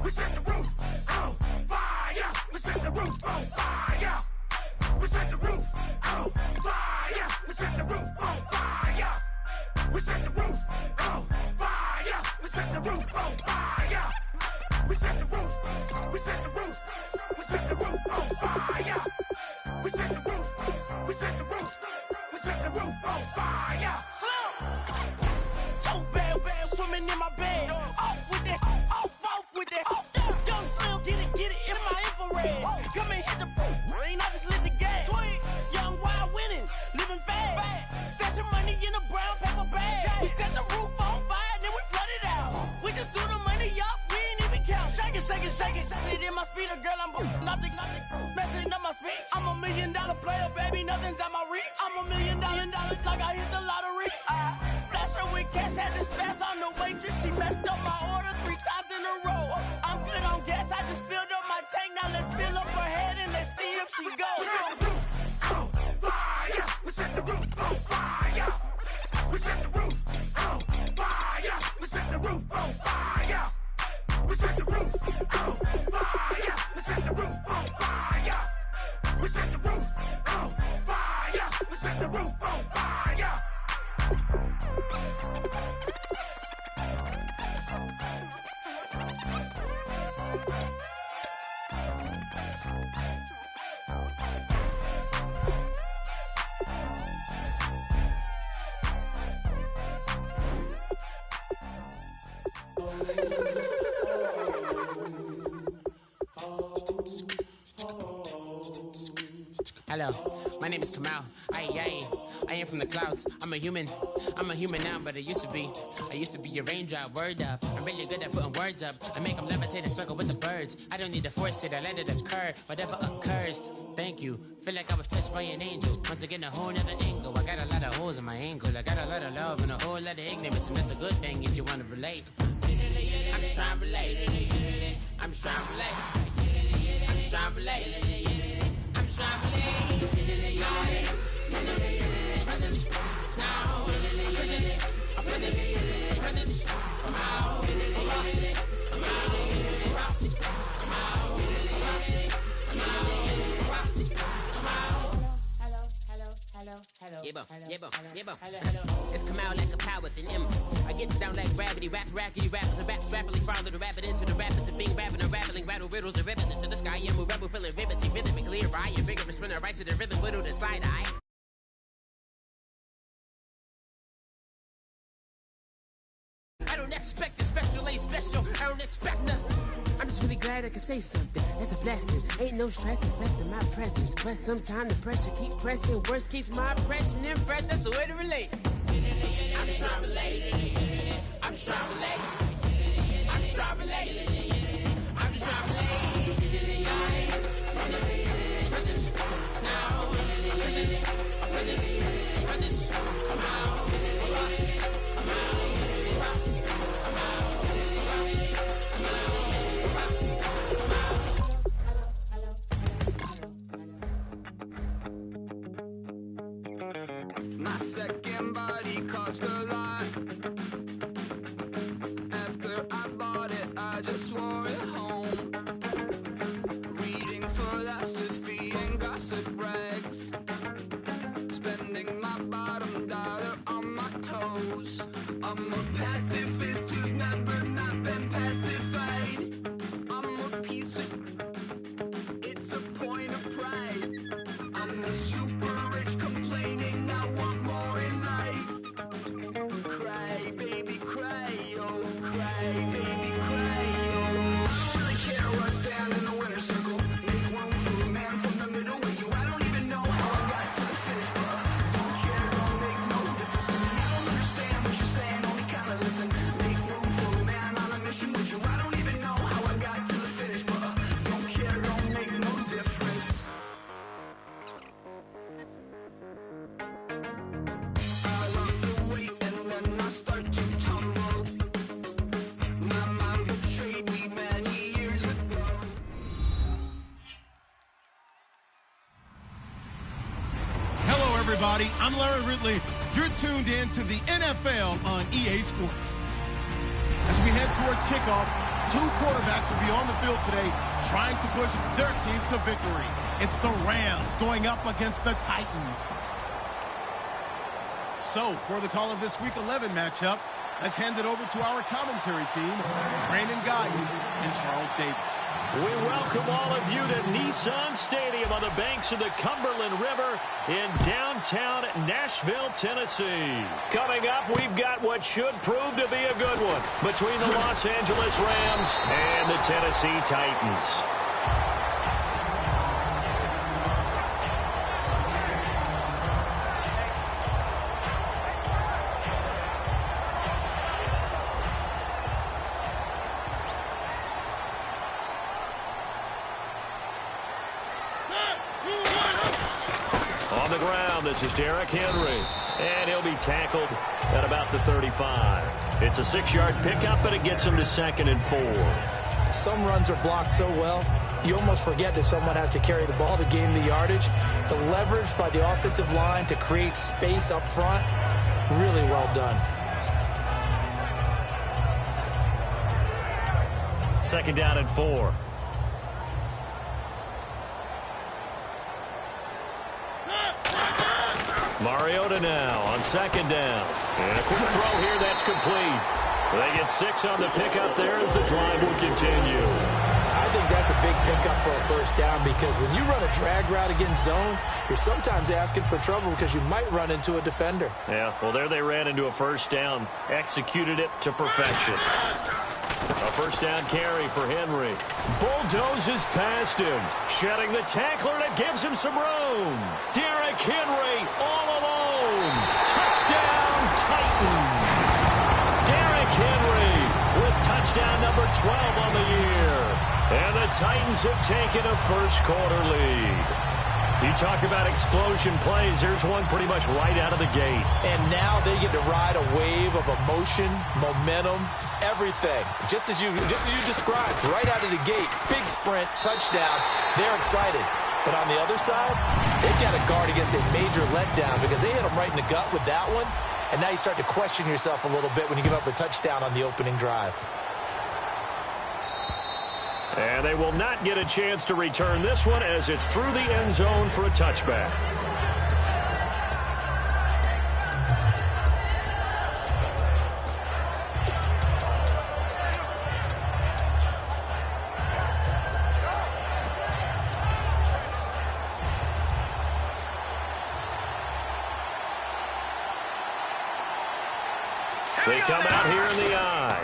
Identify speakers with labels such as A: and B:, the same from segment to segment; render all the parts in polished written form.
A: We set the roof on fire. We set the roof on fire. We set the roof on fire. We set the roof on fire. We set the roof on fire. We set the roof on fire. We set the roof. We set the roof. We set the roof on fire. We set the roof. We set the roof. We set the roof on fire. Slow. So bad, swimming in my bed. Off with it. Off with it. Young Slim, get it in my infrared. Come and hit the rain, I just lit the gas. Young wild winning, living fast. Stashing money in a brown paper bag. We set the roof on fire, then we flood it out. We just threw the money up, we ain't even count. Shake it, shake it, shake it. It in my speeder, girl, I'm nothing, messing up my speech. I'm $1 million player, baby, nothing's at my reach. I'm $1 million like I hit the lottery. Splash her with cash, had to spaz on the waitress. She messed up my order 3 times in a row. I'm good on gas, I just filled up my tank. Now let's fill up her head and let's see if she goes. We set the roof on fire. We set the roof on fire. We set the roof on fire. We set the roof on fire. We set the roof on fire. We set the roof on fire. We set the roof on fire. We set the roof on fire.
B: Hello, my name is Kamal. I am from the clouds. I'm a human now, but I used to be a raindrop. Word up, I'm really good at putting words up. I make them levitate and circle with the birds. I don't need to force it, I let it occur. Whatever occurs, thank you. Feel like I was touched by an angel. Once again, a whole nother angle. I got a lot of holes in my angle. I got a lot of love and a whole lot of ignorance, and that's a good thing if you want to relate. I'm just trying to relate. I'm just trying to relate. I'm just trying to relate. I'm just trying to relate. Presence, now, presence, come out, come out. It's come out like a power with an M. I get down like gravity, rackety rappers and raps rapidly follow the rapid into the rapids of being rapping and rattling, rattle riddles and rivets into the sky. I'm a rebel feeling riveting, rhythm and clear eye, and vigorous spinner right to the rhythm, whittle the side eye. I don't expect a special, ain't special. I don't expect nothing. I'm just really glad I can say something. That's a blessing. Ain't no stress affecting my presence. But sometimes the pressure keep pressing. Worst keeps my impression impressed. That's the way to relate. I'm just trying to relate. I'm just trying to relate. I'm just trying to relate. I'm just trying to relate. From the presence, now, presence, come out, come out.
C: My second body cost a lot. After I bought it, I just wore it home. Reading philosophy and gossip rags. Spending my bottom dollar on my toes. I'm a pacifist who's never not been pacified. I'm a piece of... It's a point of pride. I'm the super rich complaining I want more in life. Cry, baby, cry, oh, cry, baby, cry, oh. I don't really care what's down in the winner's circle. Make room for a man from the middle with you. I don't even know how I got to the finish, but don't care, don't make no difference to me. I don't understand what you're saying, only kinda listen. Make room for a man on a mission with you. I don't even know how I got to the finish, but don't care, don't make no difference. I lost the weight and then I start to tumble. My mind betrayed me many years ago.
D: Hello, everybody. I'm Larry Ridley. You're tuned in to the NFL on EA Sports. As we head towards kickoff, Two quarterbacks will be on the field today trying to push their team to victory. It's the Rams going up against the Titans. So, for the call of this Week 11 matchup, let's hand it over to our commentary team, Brandon Godden and Charles Davis.
E: We welcome all of you to Nissan Stadium on the banks of the Cumberland River in downtown Nashville, Tennessee. Coming up, we've got what should prove to be a good one between the Los Angeles Rams and the Tennessee Titans. On the ground, this is Derrick Henry, and he'll be tackled at about the 35. It's a 6-yard pickup, but it gets him to 2nd and 4.
F: Some runs are blocked so well, you almost forget that someone has to carry the ball to gain the yardage. The leverage by the offensive line to create space up front, really well done.
E: 2nd down and 4. Mariota now on 2nd down. And a quick throw here, that's complete. They get 6 on the pickup there as the drive will continue.
F: I think that's a big pickup for a first down because when you run a drag route against zone, you're sometimes asking for trouble because you might run into a defender.
E: Yeah, well, there they ran into a first down, executed it to perfection. A first down carry for Henry. Bulldozes past him. Shedding the tackler, and it gives him some room. Derrick Henry all alone. Touchdown, Titans. Derrick Henry with touchdown number 12 on the year. And the Titans have taken a first-quarter lead. You talk about explosion plays. Here's one pretty much right out of the gate.
F: And now they get to ride a wave of emotion, momentum, everything. Just as you described, right out of the gate, big sprint, touchdown. They're excited. But on the other side, they've got to guard against a major letdown because they hit them right in the gut with that one. And now you start to question yourself a little bit when you give up a touchdown on the opening drive.
E: And they will not get a chance to return this one as it's through the end zone for a touchback. They come out here in the eye.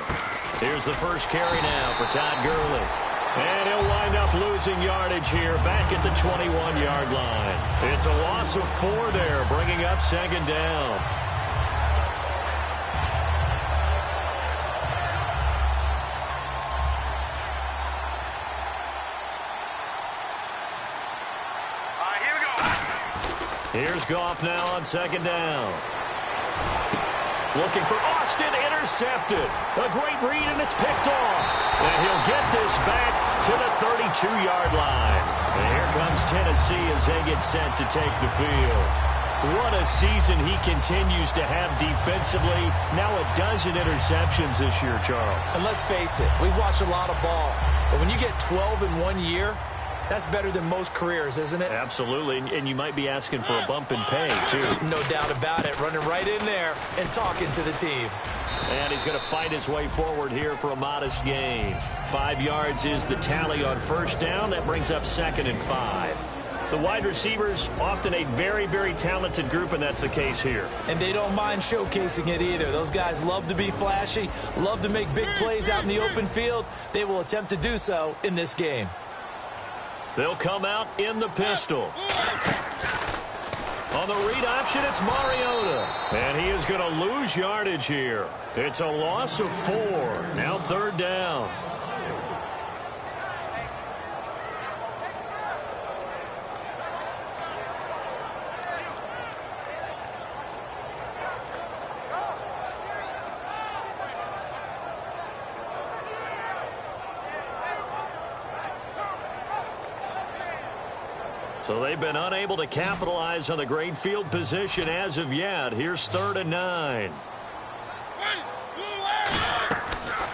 E: Here's the first carry now for Todd Gurley. And he'll wind up losing yardage here back at the 21-yard line. It's a loss of 4 there, bringing up 2nd down.
A: Here we go.
E: Here's Goff now on 2nd down. Looking for Austin, intercepted. A great read, and it's picked off. And he'll get this back to the 32-yard line. And here comes Tennessee as they get set to take the field. What a season he continues to have defensively. Now a dozen interceptions this year, Charles.
F: And let's face it, we've watched a lot of ball. But when you get 12 in 1 year, that's better than most careers, isn't it?
E: Absolutely, and you might be asking for a bump in pay, too.
F: No doubt about it. Running right in there and talking to the team.
E: And he's going to fight his way forward here for a modest gain. 5 yards is the tally on first down. That brings up 2nd and 5. The wide receivers, often a very, very talented group, and that's the case here.
F: And they don't mind showcasing it either. Those guys love to be flashy, love to make big plays out in the open field. They will attempt to do so in this game.
E: They'll come out in the pistol. On the read option, it's Mariota. And he is going to lose yardage here. It's a loss of 4. Now 3rd down. So they've been unable to capitalize on the great field position as of yet. Here's 3rd and 9.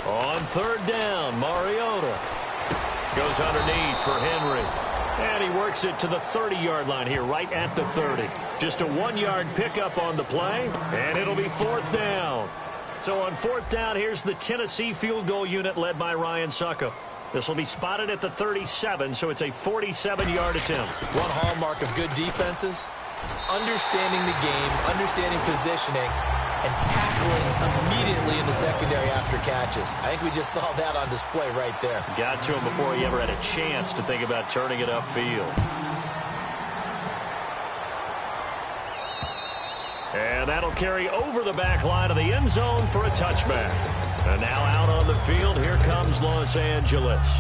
E: On third down, Mariota goes underneath for Henry. And he works it to the 30-yard line here, right at the 30. Just a 1-yard pickup on the play, and it'll be fourth down. So on fourth down, here's the Tennessee field goal unit led by Ryan Suckup. This will be spotted at the 37, so it's a 47-yard attempt.
F: One hallmark of good defenses is understanding the game, understanding positioning, and tackling immediately in the secondary after catches. I think we just saw that on display right there.
E: Got to him before he ever had a chance to think about turning it upfield. And that'll carry over the back line of the end zone for a touchback. And now out on the field, here comes Los Angeles.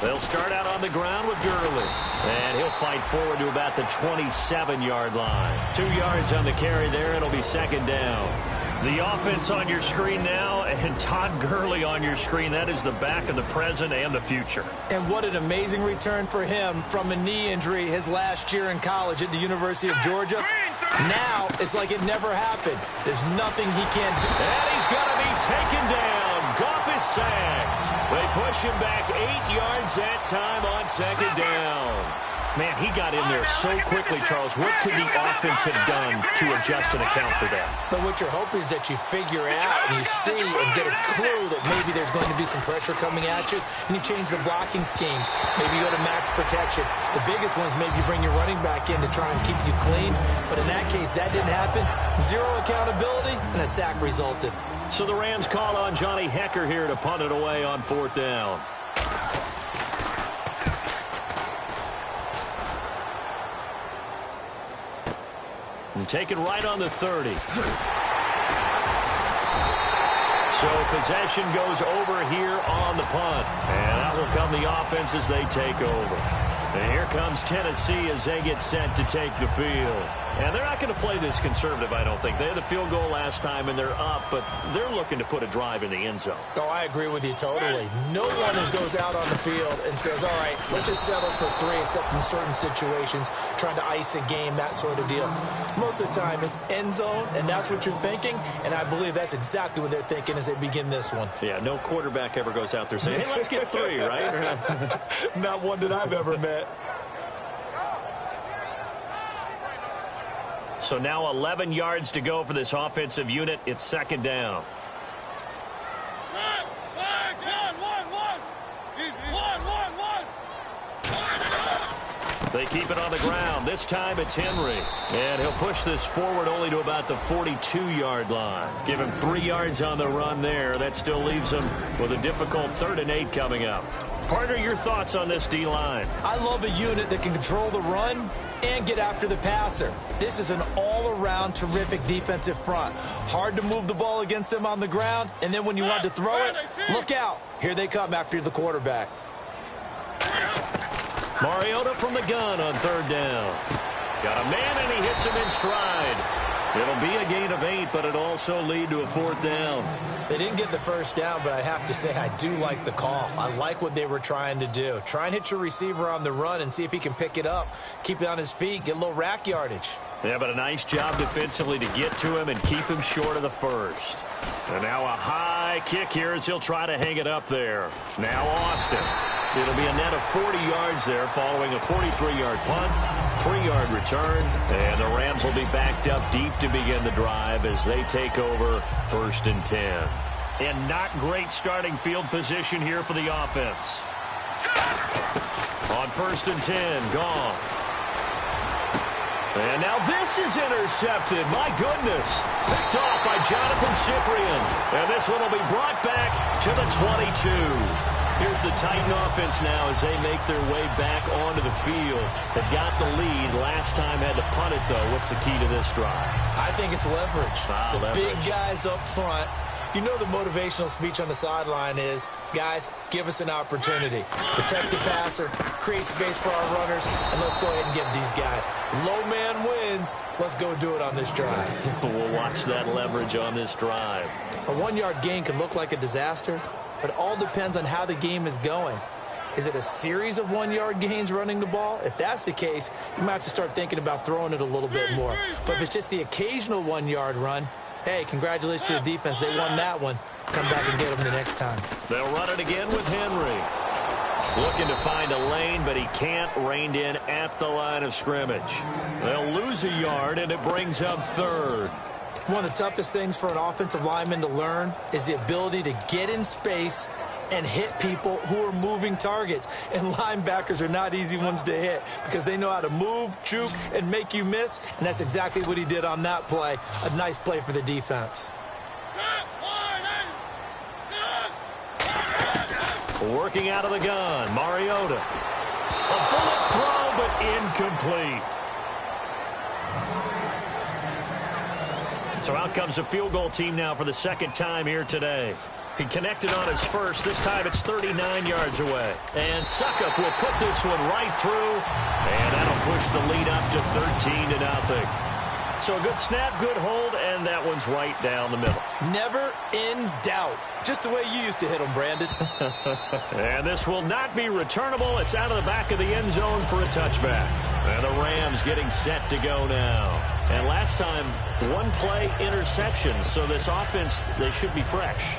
E: They'll start out on the ground with Gurley. And he'll fight forward to about the 27-yard line. 2 yards on the carry there. It'll be second down. The offense on your screen now, and Todd Gurley on your screen. That is the back of the present and the future.
F: And what an amazing return for him from a knee injury his last year in college at the University of Georgia. Now it's like it never happened. There's nothing he can't do.
E: And he's going to be taken down. Goff is sacked. They push him back 8 yards that time on second down. Man, he got in there so quickly, Charles. What could the offense have done to adjust and account for that?
F: But what you're hoping is that you figure out and you see and get a clue that maybe there's going to be some pressure coming at you, and you change the blocking schemes. Maybe you go to max protection. The biggest one is maybe you bring your running back in to try and keep you clean. But in that case, that didn't happen. Zero accountability, and a sack resulted.
E: So the Rams call on Johnny Hecker here to punt it away on fourth down. And take it right on the 30. So possession goes over here on the punt. And out will come the offense as they take over. And here comes Tennessee as they get set to take the field. And they're not going to play this conservative, I don't think. They had the field goal last time, and they're up, but they're looking to put a drive in the end zone.
F: Oh, I agree with you totally. No one goes out on the field and says, all right, let's just settle for 3, except in certain situations, trying to ice a game, that sort of deal. Most of the time, it's end zone, and that's what you're thinking, and I believe that's exactly what they're thinking as they begin this one.
E: Yeah, no quarterback ever goes out there saying, hey, let's get 3, right?
F: Not one that I've ever met.
E: So now 11 yards to go for this offensive unit. It's second down. They keep it on the ground. This time it's Henry. And he'll push this forward only to about the 42-yard line. Give him 3 yards on the run there. That still leaves him with a difficult 3rd and 8 coming up. Partner, your thoughts on this D-line?
F: I love a unit that can control the run and get after the passer. This is an all-around terrific defensive front. Hard to move the ball against them on the ground, and then when you want to throw it, look out. Here they come after the quarterback.
E: Mariota from the gun on 3rd down. Got a man, and he hits him in stride. It'll be a gain of 8, but it'll also lead to a 4th down.
F: They didn't get the first down, but I have to say I do like the call. I like what they were trying to do. Try and hit your receiver on the run and see if he can pick it up. Keep it on his feet, get a little rack yardage.
E: Yeah, but a nice job defensively to get to him and keep him short of the first. And now a high kick here as he'll try to hang it up there. Now Austin. It'll be a net of 40 yards there following a 43-yard punt, 3-yard return, and the Rams will be backed up deep to begin the drive as they take over 1st and 10. And not great starting field position here for the offense. On 1st and 10, Goff. And now this is intercepted. My goodness. Picked off by Jonathan Cyprien. And this one will be brought back to the 22. Here's the Titan offense now as they make their way back onto the field. They got the lead. Last time had to punt it, though. What's the key to this drive?
F: I think it's leverage.
E: Leverage.
F: Big guys up front. You know the motivational speech on the sideline is, guys, give us an opportunity. Protect the passer, create space for our runners, and let's go ahead and get these guys. Low man wins. Let's go do it on this drive.
E: We'll watch that leverage on this drive.
F: A 1-yard gain can look like a disaster, but it all depends on how the game is going. Is it a series of 1-yard gains running the ball? If that's the case, you might have to start thinking about throwing it a little bit more. But if it's just the occasional 1-yard run, hey, congratulations to the defense. They won that one. Come back and get them the next time.
E: They'll run it again with Henry. Looking to find a lane, but he can't. Reined in at the line of scrimmage. They'll lose a yard, and it brings up third.
F: One of the toughest things for an offensive lineman to learn is the ability to get in space and hit people who are moving targets. And linebackers are not easy ones to hit because they know how to move, juke, and make you miss. And that's exactly what he did on that play. A nice play for the defense.
E: Working out of the gun, Mariota. A bullet throw, but incomplete. So out comes a field goal team now for the second time here today. He connected on his first. This time it's 39 yards away. And Suckup will put this one right through. And that'll push the lead up to 13-0. So a good snap, good hold, and that one's right down the middle.
F: Never in doubt. Just the way you used to hit them, Brandon.
E: And this will not be returnable. It's out of the back of the end zone for a touchback. And the Rams getting set to go now. And last time, one play interception. So this offense, they should be fresh.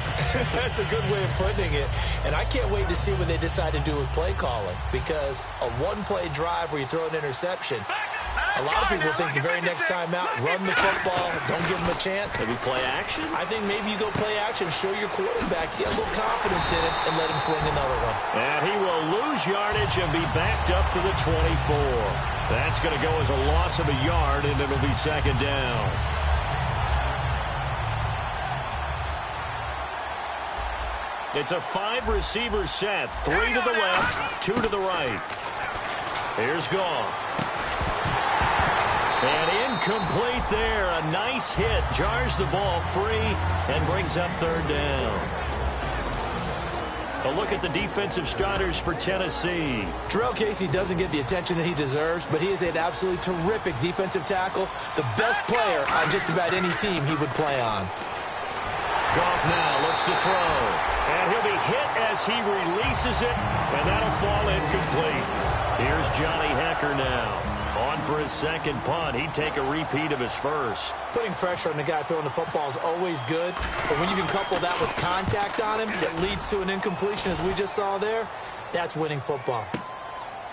F: That's a good way of putting it. And I can't wait to see what they decide to do with play calling. Because a one-play drive where you throw an interception, a lot of people think the very next time out, run the football, don't give them a chance.
E: Maybe play action?
F: I think maybe you go play action, show your quarterback, get a little confidence in it, and let him fling another one.
E: And he will lose yardage and be backed up to the 24. That's going to go as a loss of a yard, and it'll be second down. It's a 5-receiver set. 3 to the left, 2 to the right. Here's Goff. And incomplete there. A nice hit. Jars the ball free and brings up third down. A look at the defensive starters for Tennessee.
F: Jarrell Casey doesn't get the attention that he deserves, but he is an absolutely terrific defensive tackle. The best player on just about any team he would play on.
E: Goff now looks to throw. And he'll be hit as he releases it, and that'll fall incomplete. Here's Johnny Hecker now. On for his second punt. He'd take a repeat of his first.
F: Putting pressure on the guy throwing the football is always good, but when you can couple that with contact on him that leads to an incompletion, as we just saw there, that's winning football.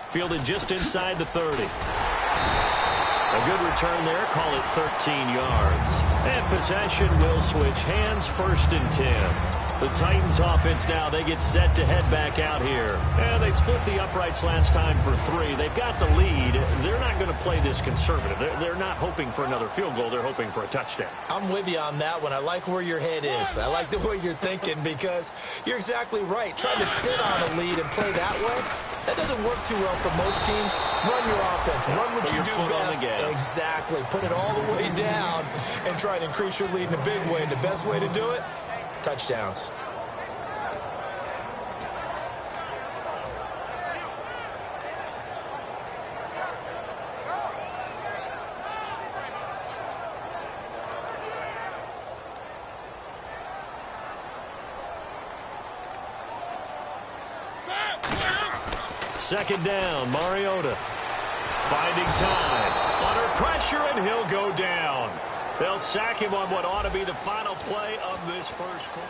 E: Fielded just inside the 30. A good return there. Call it 13 yards. And possession will switch hands, 1st and 10. The Titans offense now, they get set to head back out here. And they split the uprights last time for 3. They've got the lead. They're not going to play this conservative. They're not hoping for another field goal. They're hoping for a touchdown.
F: I'm with you on that one. I like where your head is. I like the way you're thinking because you're exactly right. Trying to sit on a lead and play that way, that doesn't work too well for most teams. Run your offense. Run what you do best. Exactly. Put it all the way down and try to increase your lead in a big way. And the best way to do it, touchdowns.
E: Second down, Mariota. Finding time. Under pressure, and he'll go down. They'll sack him on what ought to be the final play of this first quarter.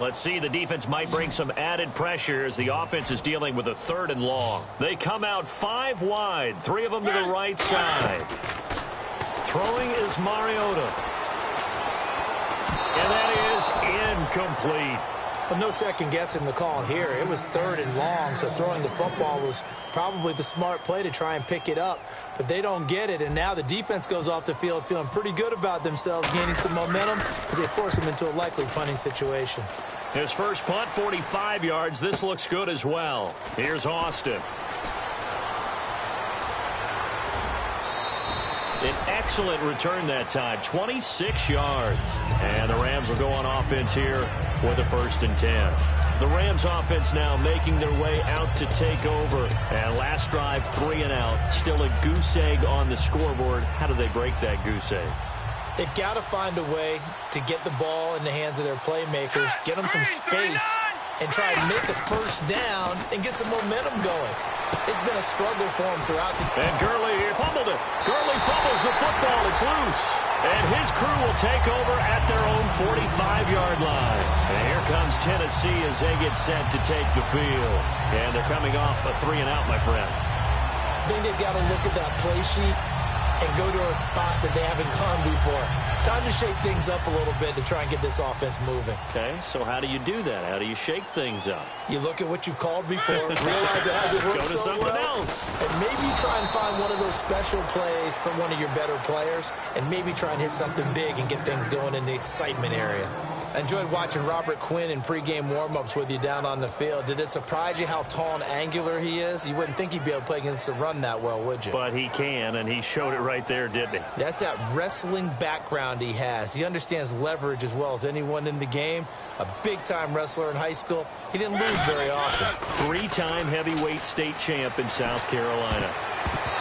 E: Let's see, the defense might bring some added pressure as the offense is dealing with a 3rd and long. They come out 5 wide, 3 of them to the right side. Throwing is Mariota. And that is incomplete.
F: Well, no second guessing the call here. It was 3rd and long, so throwing the football was probably the smart play to try and pick it up. But they don't get it, and now the defense goes off the field feeling pretty good about themselves, gaining some momentum as they force them into a likely punting situation.
E: His first punt, 45 yards. This looks good as well. Here's Austin. An excellent return that time, 26 yards. And the Rams will go on offense here with a 1st and 10. The Rams offense now making their way out to take over. And last drive, 3 and out. Still a goose egg on the scoreboard. How do they break that goose egg?
F: They've got to find a way to get the ball in the hands of their playmakers, get them some space, and try and make a 1st down and get some momentum going. It's been a struggle for him throughout the...
E: And Gurley fumbled it. Gurley fumbles the football. It's loose. And his crew will take over at their own 45-yard line. And here comes Tennessee as they get set to take the field. And they're coming off a 3 and out, my friend.
F: I think they've got to look at that play sheet and go to a spot that they haven't gone before. Time to shake things up a little bit to try and get this offense moving.
E: Okay, so how do you do that? How do you shake things up?
F: You look at what you've called before, realize it hasn't worked
E: Go to
F: so
E: something
F: well,
E: else.
F: and maybe try and find one of those special plays from one of your better players, and maybe try and hit something big and get things going in the excitement area. I enjoyed watching Robert Quinn in pregame warm-ups with you down on the field. Did it surprise you how tall and angular he is? You wouldn't think he'd be able to play against the run that well, would you?
E: But he can, and he showed it right there, didn't he?
F: That's that wrestling background he has. He understands leverage as well as anyone in the game. A big-time wrestler in high school. He didn't lose very often.
E: 3-time heavyweight state champ in South Carolina.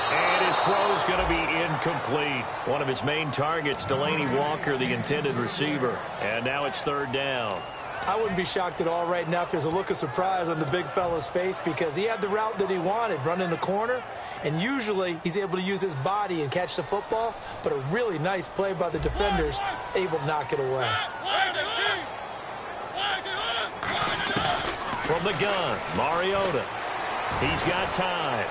E: And his throw is going to be incomplete. One of his main targets, Delaney Walker, the intended receiver. And now it's 3rd down.
F: I wouldn't be shocked at all right now if there's a look of surprise on the big fella's face because he had the route that he wanted, running the corner. And usually he's able to use his body and catch the football. But a really nice play by the defenders, able to knock it away.
E: From the gun, Mariota. He's got time.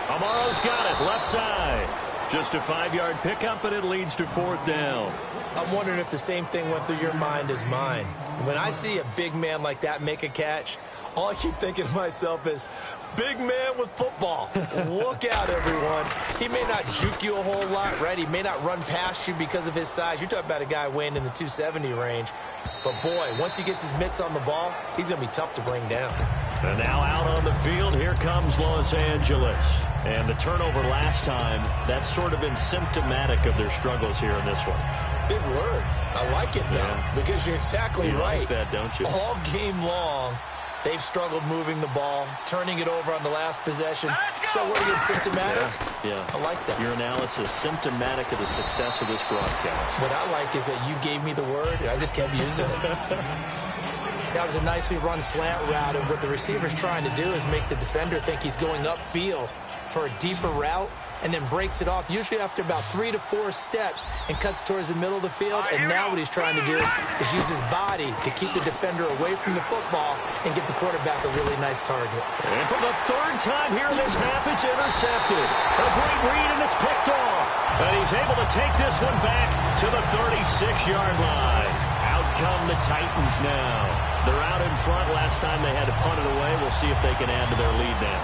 E: Amaro's got it, left side. Just a 5-yard pickup, and it leads to 4th down.
F: I'm wondering if the same thing went through your mind as mine. When I see a big man like that make a catch, all I keep thinking to myself is, big man with football. Look out, everyone. He may not juke you a whole lot, right? He may not run past you because of his size. You're talking about a guy weighing in the 270 range. But, boy, once he gets his mitts on the ball, he's going to be tough to bring down.
E: And now out on the field, here comes Los Angeles. And the turnover last time, that's sort of been symptomatic of their struggles here in this one.
F: Big word. I like it, though, because you're exactly right.
E: You like that, don't you?
F: All game long, they've struggled moving the ball, turning it over on the last possession. So what again, symptomatic?
E: Yeah.
F: I like that.
E: Your analysis, symptomatic of the success of this broadcast.
F: What I like is that you gave me the word, and I just kept using it. That was a nicely run slant route, and what the receiver's trying to do is make the defender think he's going upfield for a deeper route, and then breaks it off, usually after about 3 to 4 steps, and cuts towards the middle of the field. And now what he's trying to do is use his body to keep the defender away from the football and get the quarterback a really nice target.
E: And for the 3rd time here in this half, it's intercepted. A great read, and it's picked off. And he's able to take this one back to the 36-yard line. Out come the Titans now. They're out in front. Last time they had to punt it away. We'll see if they can add to their lead now.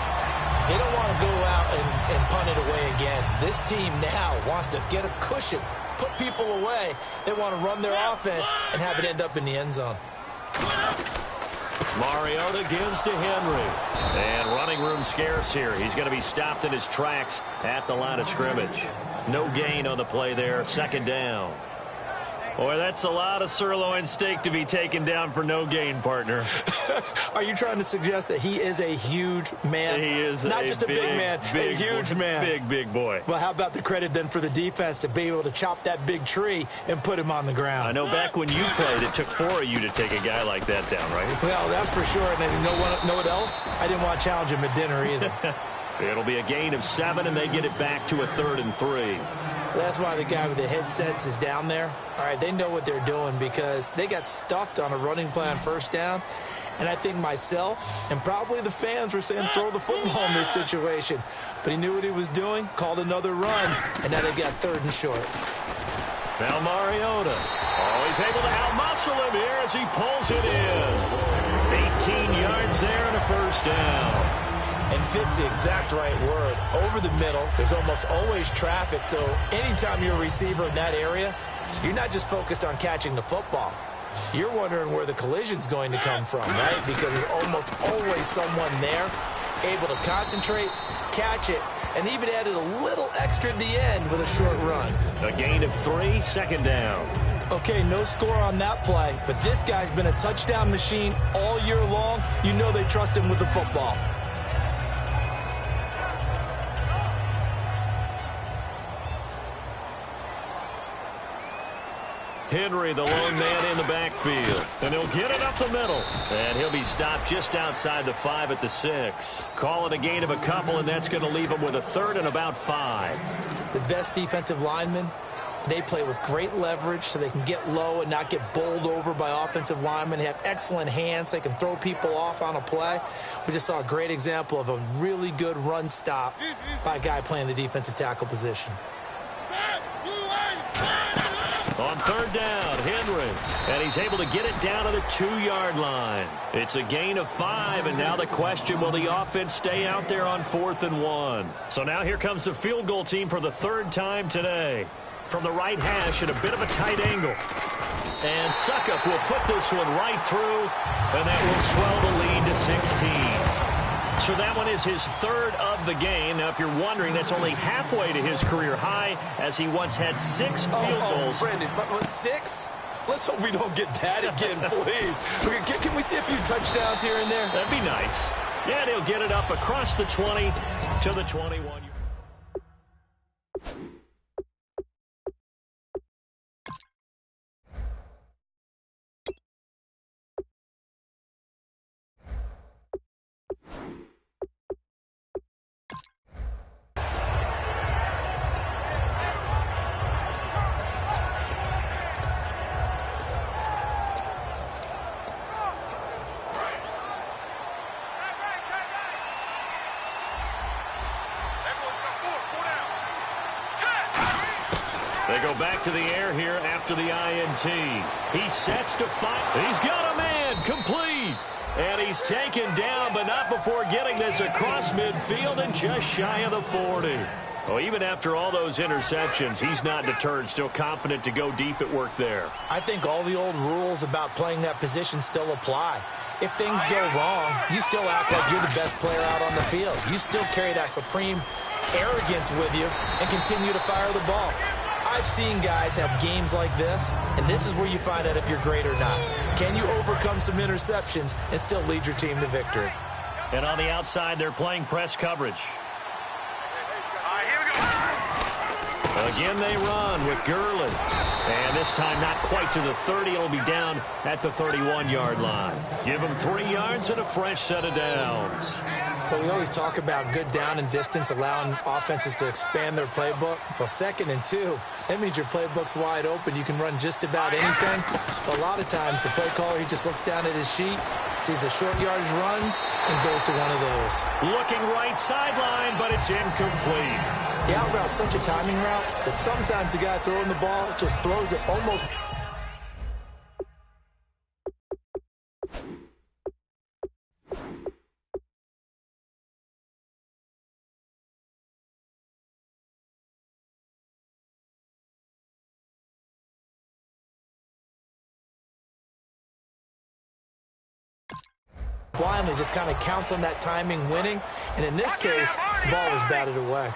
F: They don't want to go out and punt it away again. This team now wants to get a cushion, put people away. They want to run their offense and have it end up in the end zone.
E: Mariota gives to Henry. And running room scarce here. He's going to be stopped in his tracks at the line of scrimmage. No gain on the play there. 2nd down. Boy, that's a lot of sirloin steak to be taken down for no gain, partner.
F: Are you trying to suggest that he is a huge man?
E: He is
F: not just a big man, a huge man.
E: Big boy.
F: Well, how about the credit then for the defense to be able to chop that big tree and put him on the ground?
E: I know back when you played, it took 4 of you to take a guy like that down, right?
F: Well, that's for sure. And then know what else? I didn't want to challenge him at dinner either.
E: It'll be a gain of 7, and they get it back to a 3rd and 3.
F: That's why the guy with the headsets is down there. All right, they know what they're doing because they got stuffed on a running play on 1st down. And I think myself and probably the fans were saying throw the football in this situation. But he knew what he was doing, called another run, and now they got 3rd and short.
E: Now Mariota. Oh, he's able to outmuscle him here as he pulls it in. 18 yards there and a 1st down.
F: And fits the exact right word. Over the middle, there's almost always traffic, so anytime you're a receiver in that area, you're not just focused on catching the football. You're wondering where the collision's going to come from, right? Because there's almost always someone there able to concentrate, catch it, and even added a little extra at the end with a short run.
E: A gain of 3, second down.
F: Okay, no score on that play, but this guy's been a touchdown machine all year long. You know they trust him with the football.
E: Henry, the lone man in the backfield. And he'll get it up the middle. And he'll be stopped just outside the 5 at the 6. Call it a gain of a couple, and that's going to leave him with a third and about 5.
F: The best defensive linemen, they play with great leverage so they can get low and not get bowled over by offensive linemen. They have excellent hands. They can throw people off on a play. We just saw a great example of a really good run stop by a guy playing the defensive tackle position.
E: On third down, Henry. And he's able to get it down to the 2-yard line. It's a gain of 5, and now the question, will the offense stay out there on 4th and 1? So now here comes the field goal team for the 3rd time today. From the right hash at a bit of a tight angle. And Suckup will put this one right through, and that will swell the lead to 16. So that one is his 3rd of the game. Now, if you're wondering, that's only halfway to his career high, as he once had 6 field goals.
F: Brandon, but 6? Let's hope we don't get that again, please. Can we see a few touchdowns here and there?
E: That'd be nice. Yeah, he'll get it up across the 20 to the 21. They go back to the air here after the INT. He sets to fire. He's got a man complete. And he's taken down, but not before getting this across midfield and just shy of the 40. Well, even after all those interceptions, he's not deterred, still confident to go deep at work there.
F: I think all the old rules about playing that position still apply. If things go wrong, you still act like you're the best player out on the field. You still carry that supreme arrogance with you and continue to fire the ball. I've seen guys have games like this, and this is where you find out if you're great or not. Can you overcome some interceptions and still lead your team to victory?
E: And on the outside, they're playing press coverage. Again, they run with Gurley. And this time, not quite to the 30. It'll be down at the 31-yard line. Give them 3 yards and a fresh set of downs.
F: But we always talk about good down and distance, allowing offenses to expand their playbook. Well, 2nd and 2, that means your playbook's wide open. You can run just about anything. But a lot of times, the play caller, he just looks down at his sheet, sees the short yardage runs, and goes to one of those.
E: Looking right sideline, but it's incomplete.
F: The out route's such a timing route that sometimes the guy throwing the ball just throws it almost. Blindly just kind of counts on that timing winning, and in this case, the ball was batted away.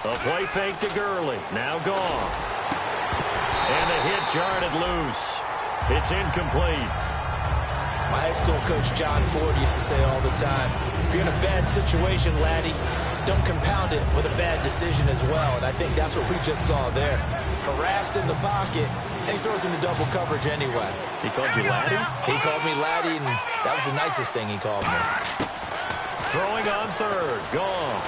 E: A play fake to Gurley. Now gone. And the hit jarred it loose. It's incomplete.
F: My high school coach, John Ford, used to say all the time, if you're in a bad situation, laddie, don't compound it with a bad decision as well. And I think that's what we just saw there. Harassed in the pocket, and he throws into double coverage anyway.
E: He called you laddie?
F: He called me laddie, and that was the nicest thing he called me.
E: Throwing on 3rd. Gone.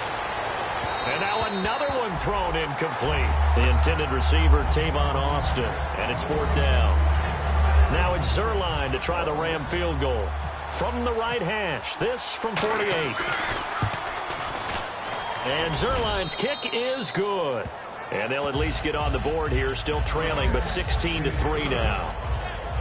E: And now another one thrown incomplete. The intended receiver, Tavon Austin. And it's 4th down. Now it's Zerline to try the Ram field goal. From the right hash. This from 48. And Zerline's kick is good. And they'll at least get on the board here. Still trailing, but 16-3 now.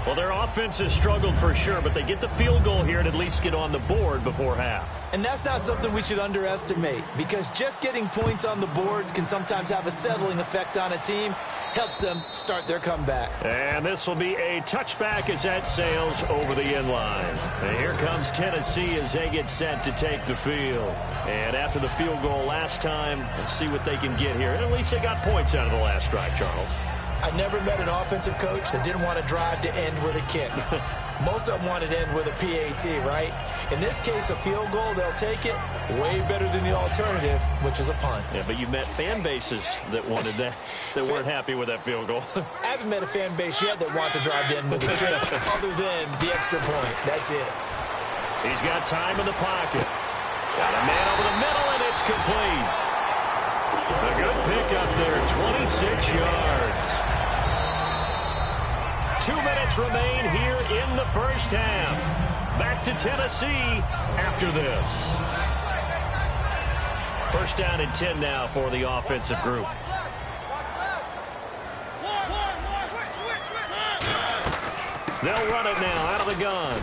E: Well, their offense has struggled for sure, but they get the field goal here and at least get on the board before half.
F: And that's not something we should underestimate, because just getting points on the board can sometimes have a settling effect on a team. helps them start their comeback.
E: And this will be a touchback as that sails over the end line. And here comes Tennessee as they get set to take the field. And after the field goal last time, let's see what they can get here. And at least they got points out of the last drive, Charles.
F: I never met an offensive coach that didn't want to drive to end with a kick. Most of them wanted to end with a PAT, right? In this case, a field goal, they'll take it way better than the alternative, which is a punt.
E: Yeah, but you met fan bases that wanted that, that weren't happy with that field goal.
F: I haven't met a fan base yet that wants to drive to end with a kick other than the extra point. That's it.
E: He's got time in the pocket. Got a man over the middle, and it's complete. A good pickup there, 26 yards. 2 minutes remain here in the first half. Back to Tennessee after this. First down and 10 now for the offensive group. They'll run it now out of the gun.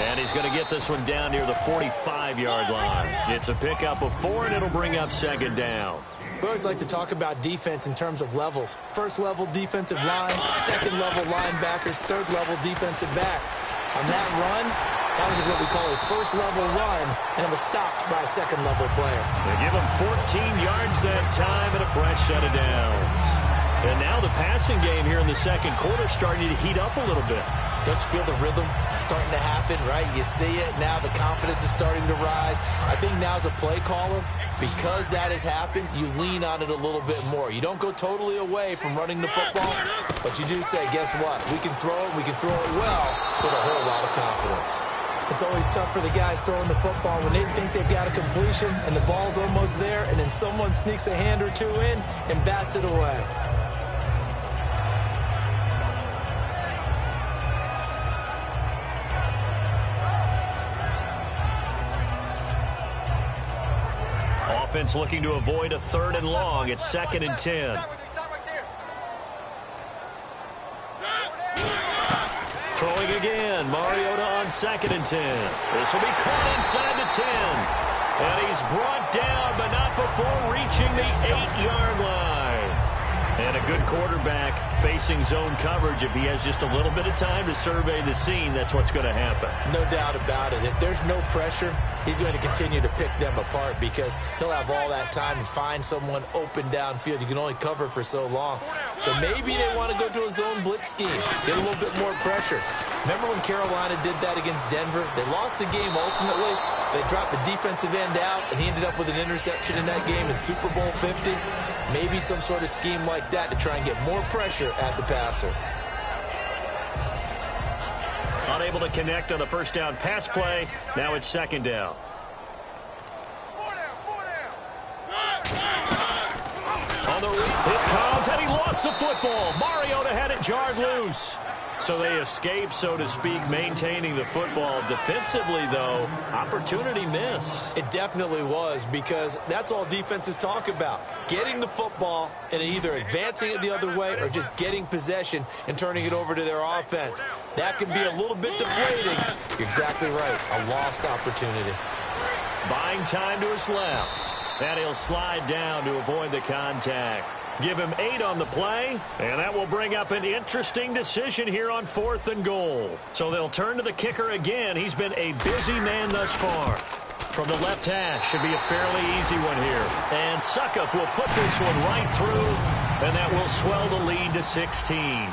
E: And he's going to get this one down near the 45-yard line. It's a pickup of 4, and it'll bring up second down.
F: We always like to talk about defense in terms of levels. First level defensive line, second level linebackers, third level defensive backs. On that run, that was what we call a first level run, and it was stopped by a second level player.
E: They give him 14 yards that time and a fresh set of downs. And now the passing game here in the second quarter starting to heat up a little bit.
F: Don't you feel the rhythm starting to happen, right? You see it. Now the confidence is starting to rise. I think now as a play caller, because that has happened, you lean on it a little bit more. You don't go totally away from running the football, but you do say, guess what? We can throw it. We can throw it well with a whole lot of confidence. It's always tough for the guys throwing the football when they think they've got a completion and the ball's almost there, and then someone sneaks a hand or two in and bats it away.
E: Offense looking to avoid a 3rd and long. It's 2nd and 10. Throwing again. Mariota on 2nd and 10. This will be caught inside the 10. And he's brought down, but not before reaching the 8-yard line. And a good quarterback facing zone coverage. If he has just a little bit of time to survey the scene, that's what's going to happen.
F: No doubt about it. If there's no pressure, he's going to continue to pick them apart because he'll have all that time to find someone open downfield. You can only cover for so long. So maybe they want to go to a zone blitz scheme, get a little bit more pressure. Remember when Carolina did that against Denver? They lost the game ultimately. They dropped the defensive end out, and he ended up with an interception in that game in Super Bowl 50. Maybe some sort of scheme like that to try and get more pressure at the passer.
E: Unable to connect on the first down pass play. Now it's 2nd down. On the read, it comes, and he lost the football. Mariota had it jarred loose. So they escape, so to speak, maintaining the football. Defensively, though, opportunity miss.
F: It definitely was, because that's all defenses talk about. Getting the football and either advancing it the other way or just getting possession and turning it over to their offense. That can be a little bit deflating. You're exactly right. A lost opportunity.
E: Buying time to his left. And he'll slide down to avoid the contact. Give him 8 on the play, and that will bring up an interesting decision here on 4th and goal. So they'll turn to the kicker again. He's been a busy man thus far. From the left hash, should be a fairly easy one here. And Suckup will put this one right through, and that will swell the lead to 16.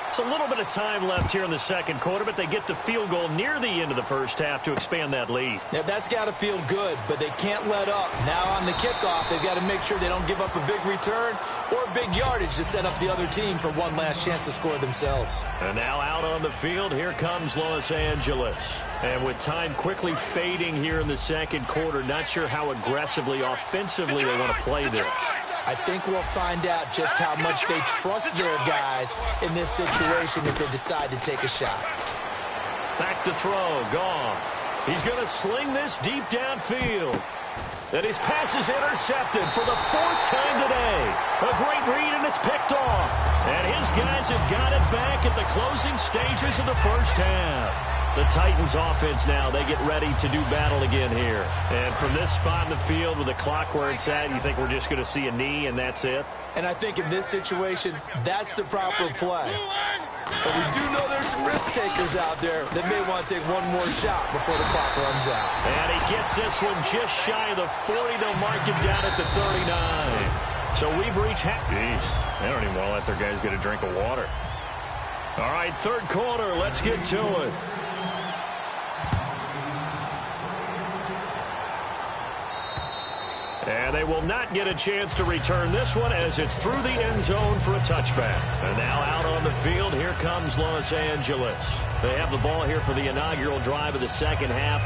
E: It's a little bit of time left here in the second quarter, but they get the field goal near the end of the first half to expand that lead.
F: Yeah, that's got to feel good, but they can't let up. Now on the kickoff, they've got to make sure they don't give up a big return or big yardage to set up the other team for one last chance to score themselves.
E: And now out on the field, here comes Los Angeles. And with time quickly fading here in the second quarter, not sure how aggressively, offensively they want to play this.
F: I think we'll find out just how much they trust their guys in this situation if they decide to take a shot.
E: Back to throw, Goff. He's going to sling this deep downfield. And his pass is intercepted for the 4th time today. A great read, and it's picked off. And his guys have got it back at the closing stages of the first half. The Titans offense now, they get ready to do battle again here. And from this spot in the field with the clock where it's at, you think we're just going to see a knee and that's it?
F: And I think in this situation, that's the proper play. But we do know there's some risk takers out there that may want to take one more shot before the clock runs out.
E: And he gets this one just shy of the 40. They'll mark him down at the 39. So we've reached half. Jeez, they don't even want to let their guys get a drink of water. All right, third quarter, let's get to it. And they will not get a chance to return this one as it's through the end zone for a touchback. And now out on the field, here comes Los Angeles. They have the ball here for the inaugural drive of the second half.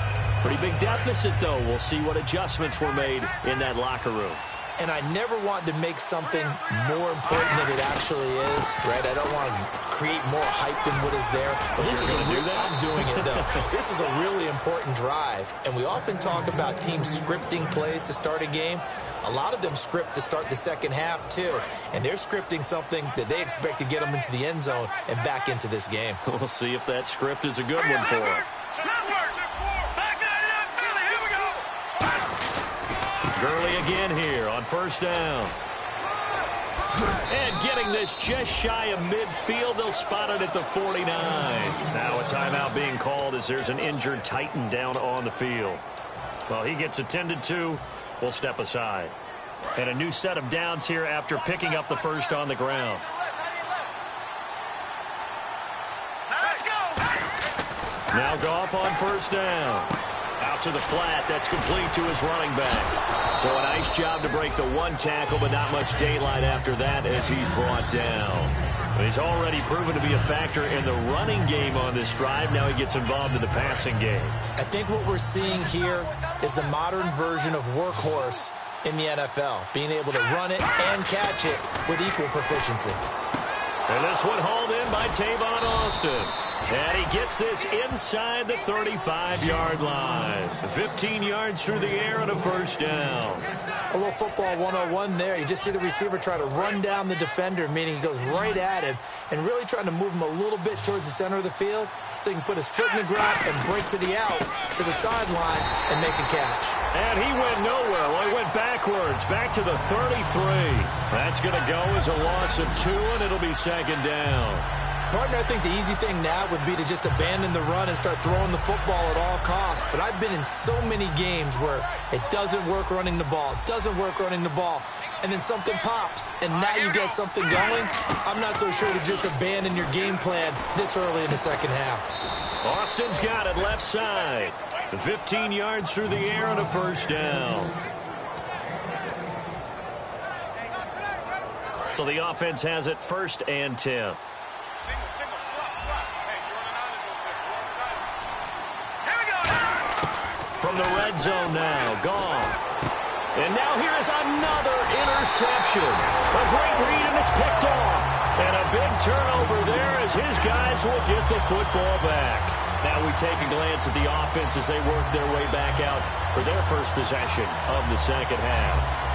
E: Pretty big deficit, though. We'll see what adjustments were made in that locker room.
F: And I never want to make something more important than it actually is, right? I don't want to create more hype than what is there. But this is I'm doing it, though. This is a really important drive. And we often talk about teams scripting plays to start a game. A lot of them script to start the second half, too. And they're scripting something that they expect to get them into the end zone and back into this game.
E: We'll see if that script is a good one for them. Gurley again here on first down. And getting this just shy of midfield. They'll spot it at the 49. Now a timeout being called as there's an injured Titan down on the field. Well, he gets attended to. We'll step aside. And a new set of downs here after picking up the first on the ground. Now Goff on first down. Out to the flat. That's complete to his running back. So a nice job to break the one tackle, but not much daylight after that as he's brought down. He's already proven to be a factor in the running game on this drive. Now he gets involved in the passing game.
F: I think what we're seeing here is the modern version of workhorse in the NFL, being able to run it and catch it with equal proficiency.
E: And this one hauled in by Tavon Austin. And he gets this inside the 35-yard line. 15 yards through the air and a first down.
F: A little football 101 there. You just see the receiver try to run down the defender, meaning he goes right at him and really trying to move him a little bit towards the center of the field so he can put his foot in the ground and break to the out, to the sideline, and make a catch.
E: And he went nowhere. Well, he went backwards, back to the 33. That's going to go as a loss of 2, and it'll be second down.
F: Partner, I think the easy thing now would be to just abandon the run and start throwing the football at all costs. But I've been in so many games where it doesn't work running the ball, and then something pops, and now you get something going. I'm not so sure to just abandon your game plan this early in the second half.
E: Austin's got it left side. 15 yards through the air and a first down. So the offense has it 1st and 10. From the red zone now, Goff. And now here's another interception. A great read, and it's picked off. And a big turnover there as his guys will get the football back. Now we take a glance at the offense as they work their way back out for their first possession of the second half.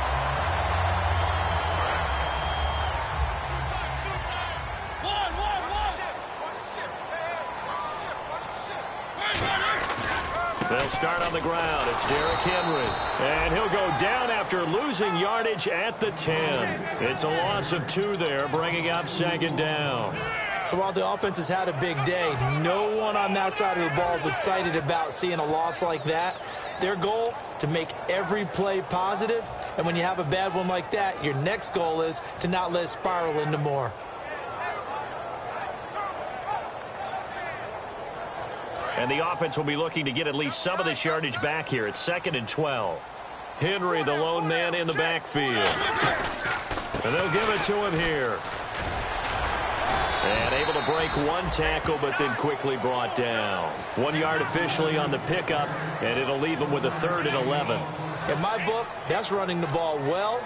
E: They'll start on the ground. It's Derrick Henry. And he'll go down after losing yardage at the 10. It's a loss of 2 there, bringing up second down.
F: So while the offense has had a big day, no one on that side of the ball is excited about seeing a loss like that. Their goal, to make every play positive. And when you have a bad one like that, your next goal is to not let it spiral into more.
E: And the offense will be looking to get at least some of this yardage back here. It's 2nd and 12. Henry, the lone man in the backfield. And they'll give it to him here. And able to break one tackle, but then quickly brought down. 1 yard officially on the pickup, and it'll leave him with a 3rd and 11.
F: In my book, that's running the ball well,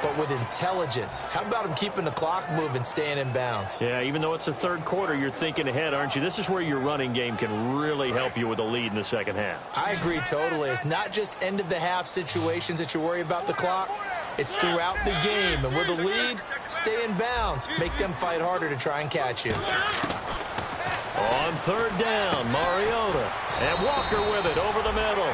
F: but with intelligence. How about him keeping the clock moving, staying in bounds?
E: Yeah, even though it's the third quarter, you're thinking ahead, aren't you? This is where your running game can really help you with a lead in the second half.
F: I agree totally. It's not just end-of-the-half situations that you worry about the clock. It's throughout the game. And with a lead, stay in bounds. Make them fight harder to try and catch you.
E: On third down, Mariota. And Walker with it over the middle.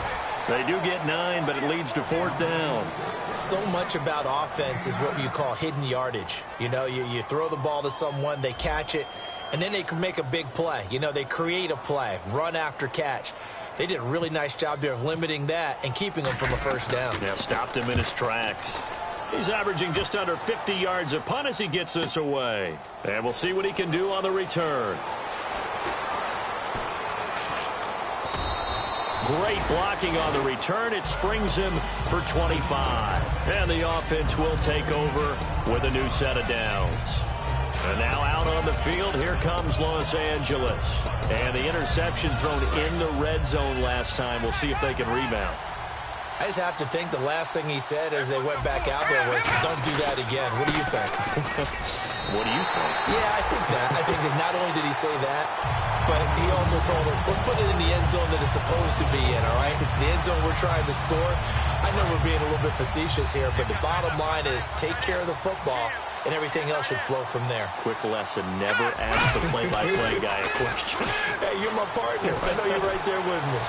E: They do get 9, but it leads to fourth down.
F: So much about offense is what you call hidden yardage. You know, you throw the ball to someone, they catch it, and then they can make a big play. You know, they create a play, run after catch. They did a really nice job there of limiting that and keeping him from a first down.
E: Yeah, stopped him in his tracks. He's averaging just under 50 yards a punt as he gets this away. And we'll see what he can do on the return. Great blocking on the return. It springs him for 25. And the offense will take over with a new set of downs. And now out on the field, here comes Los Angeles. And the interception thrown in the red zone last time. We'll see if they can rebound.
F: I just have to think the last thing he said as they went back out there was, don't do that again. What do you think?
E: What do you think?
F: Yeah, I think that. I think that not only did he say that, but he also told him, let's put it in the end zone that it's supposed to be in, all right? The end zone we're trying to score. I know we're being a little bit facetious here, but the bottom line is take care of the football, and everything else should flow from there.
E: Quick lesson, never ask the play-by-play guy a question.
F: Hey, you're my partner. I know you're right there with me.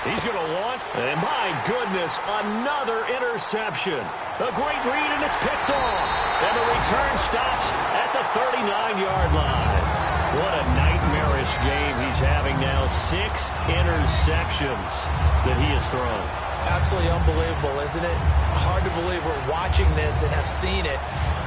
E: He's going to want, and my goodness, another interception. A great read, and it's picked off. And the return stops at the 39-yard line. What a nightmarish game he's having now. 6 interceptions that he has thrown.
F: Absolutely unbelievable, isn't it? Hard to believe we're watching this and have seen it,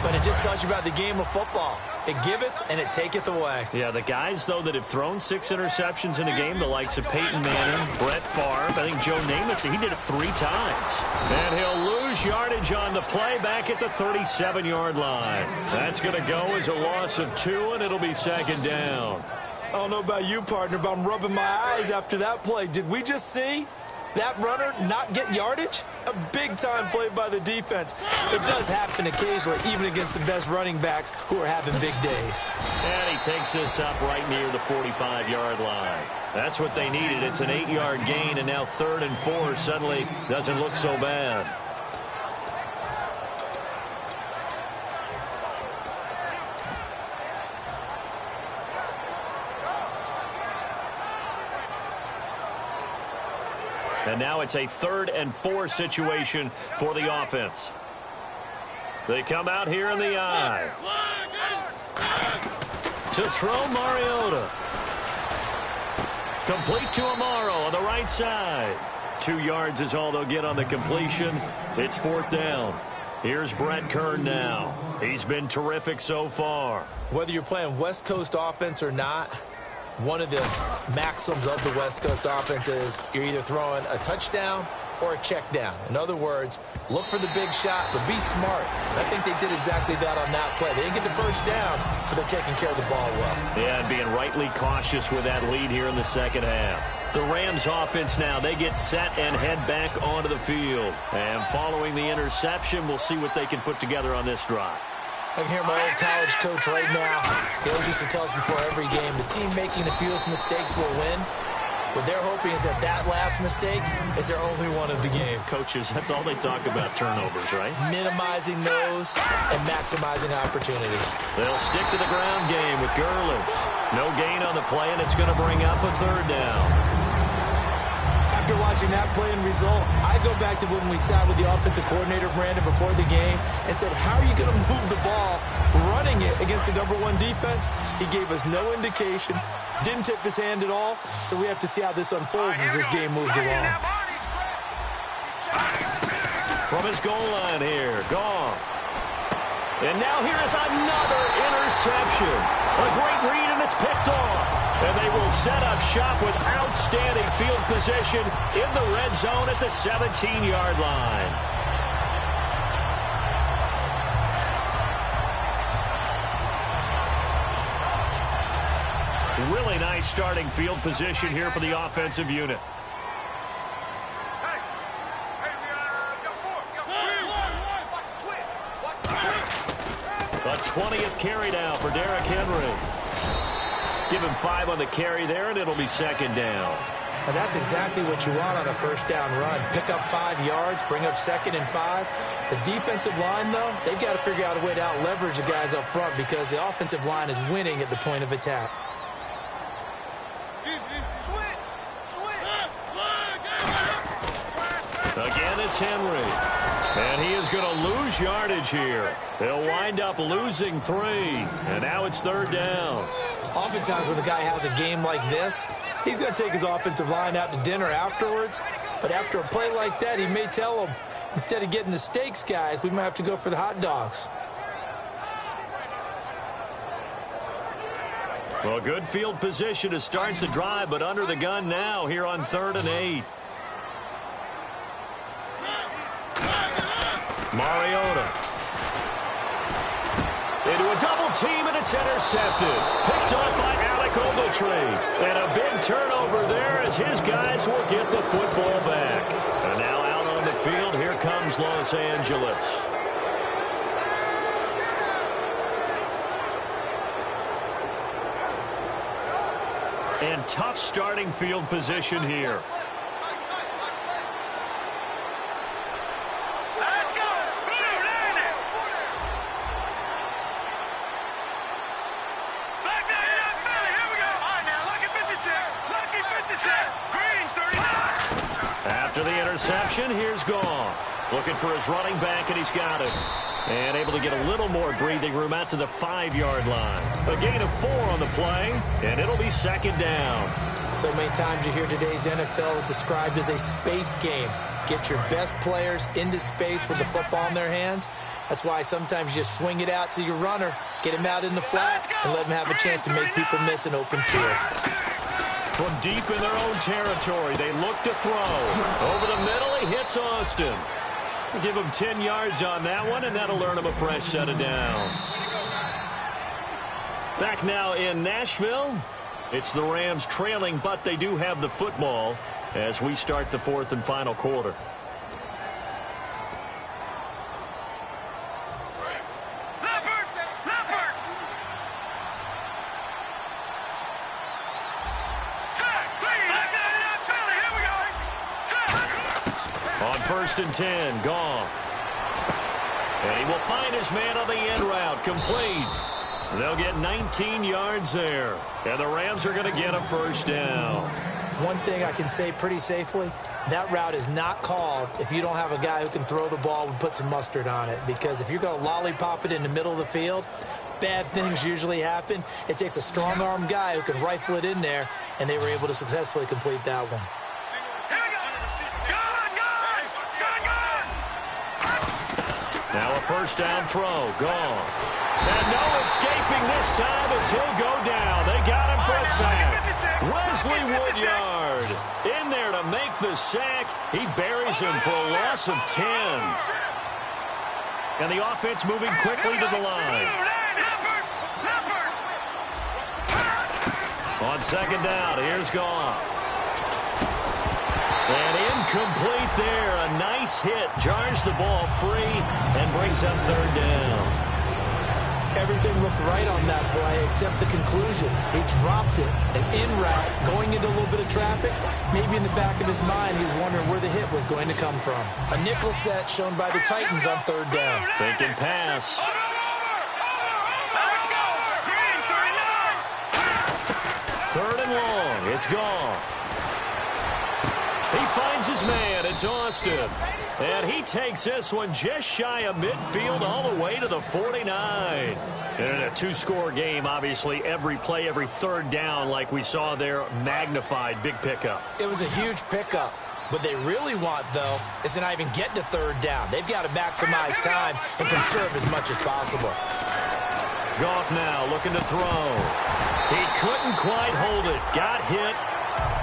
F: but it just tells you about the game of football. It giveth and it taketh away.
E: Yeah, the guys, though, that have thrown 6 interceptions in a game, the likes of Peyton Manning, Brett Favre, I think Joe Namath, he did it 3 times. And he'll lose yardage on the play back at the 37-yard line. That's going to go as a loss of 2, and it'll be second down.
F: I don't know about you, partner, but I'm rubbing my eyes after that play. Did we just see that runner not get yardage? A big-time play by the defense. It does happen occasionally, even against the best running backs who are having big days.
E: And he takes this up right near the 45-yard line. That's what they needed. It's an 8-yard gain, and now 3rd and 4 suddenly doesn't look so bad. And now it's a 3rd and 4 situation for the offense. They come out here in the eye. To throw Mariota. Complete to Amaro on the right side. 2 yards is all they'll get on the completion. It's 4th down. Here's Brett Kern now. He's been terrific so far.
F: Whether you're playing West Coast offense or not, one of the maxims of the West Coast offense is you're either throwing a touchdown or a check down. In other words, look for the big shot, but be smart. And I think they did exactly that on that play. They didn't get the first down, but they're taking care of the ball well.
E: Yeah, and being rightly cautious with that lead here in the second half. The Rams offense now, they get set and head back onto the field. And following the interception, we'll see what they can put together on this drive.
F: I can hear my old college coach right now. He always used to tell us before every game, the team making the fewest mistakes will win. What they're hoping is that that last mistake is their only one of the game.
E: Coaches, that's all they talk about, turnovers, right?
F: Minimizing those and maximizing opportunities.
E: They'll stick to the ground game with Gurley. No gain on the play, and it's going to bring up a 3rd down.
F: After watching that play and result, I go back to when we sat with the offensive coordinator, Brandon, before the game and said, how are you going to move the ball running it against the #1 defense? He gave us no indication, didn't tip his hand at all, so we have to see how this unfolds as this game moves along.
E: From his goal line here, Goff. And now here is another interception. A great read, and it's picked off. And they will set up shop with outstanding field position in the red zone at the 17-yard line. Really nice starting field position here for the offensive unit. A 20th carry now for Derrick Henry. Give him 5 on the carry there, and it'll be second down.
F: And that's exactly what you want on a first down run. Pick up 5 yards, bring up 2nd and 5. The defensive line, though, they've got to figure out a way to out-leverage the guys up front because the offensive line is winning at the point of attack.
E: Again, it's Henry. And he is going to lose yardage here. They'll wind up losing 3. And now it's 3rd down.
F: Oftentimes when a guy has a game like this, he's going to take his offensive line out to dinner afterwards. But after a play like that, he may tell them, instead of getting the steaks, guys, we might have to go for the hot dogs.
E: Well, good field position to start the drive, but under the gun now here on 3rd and 8. Mariota. Into a double team, and it's intercepted. Picked off by Alec Ogletree. And a big turnover there as his guys will get the football back. And now out on the field, here comes Los Angeles. And tough starting field position here. After the interception, here's Goff. Looking for his running back, and he's got it. And able to get a little more breathing room out to the 5-yard line. A gain of 4 on the play, and it'll be 2nd down.
F: So many times you hear today's NFL described as a space game. Get your best players into space with the football in their hands. That's why sometimes you just swing it out to your runner, get him out in the flat, and let him have a chance to make people miss an open field.
E: From deep in their own territory, they look to throw. Over the middle, he hits Austin. We'll give him 10 yards on that one, and that'll earn him a fresh set of downs. Back now in Nashville. It's the Rams trailing, but they do have the football as we start the 4th and final quarter. On 1st and 10, Goff. And he will find his man on the end route, complete. They'll get 19 yards there. And the Rams are going to get a 1st down.
F: One thing I can say pretty safely, that route is not called if you don't have a guy who can throw the ball and put some mustard on it. Because if you're going to lollipop it in the middle of the field, bad things usually happen. It takes a strong-arm guy who can rifle it in there, and they were able to successfully complete that one.
E: Now a 1st down throw. Gone. And no escaping this time as he'll go down. They got him for a sack. Wesley Woodyard in there to make the sack. He buries him for a loss of 10. And the offense moving quickly to the line. On 2nd down, here's Goff. And incomplete there. A nice hit. Jars the ball free and brings up 3rd down.
F: Everything looked right on that play except the conclusion. He dropped it. An in route, going into a little bit of traffic. Maybe in the back of his mind, he was wondering where the hit was going to come from. A nickel set shown by the Titans on 3rd down.
E: Thinking pass. 3rd and long. It's Goff. He finds his man. It's Austin. And he takes this one just shy of midfield all the way to the 49. And in a 2-score game, obviously, every play, every 3rd down, like we saw there, magnified. Big pickup.
F: It was a huge pickup. What they really want, though, is to not even get to 3rd down. They've got to maximize time and conserve as much as possible.
E: Goff now looking to throw. He couldn't quite hold it. Got hit.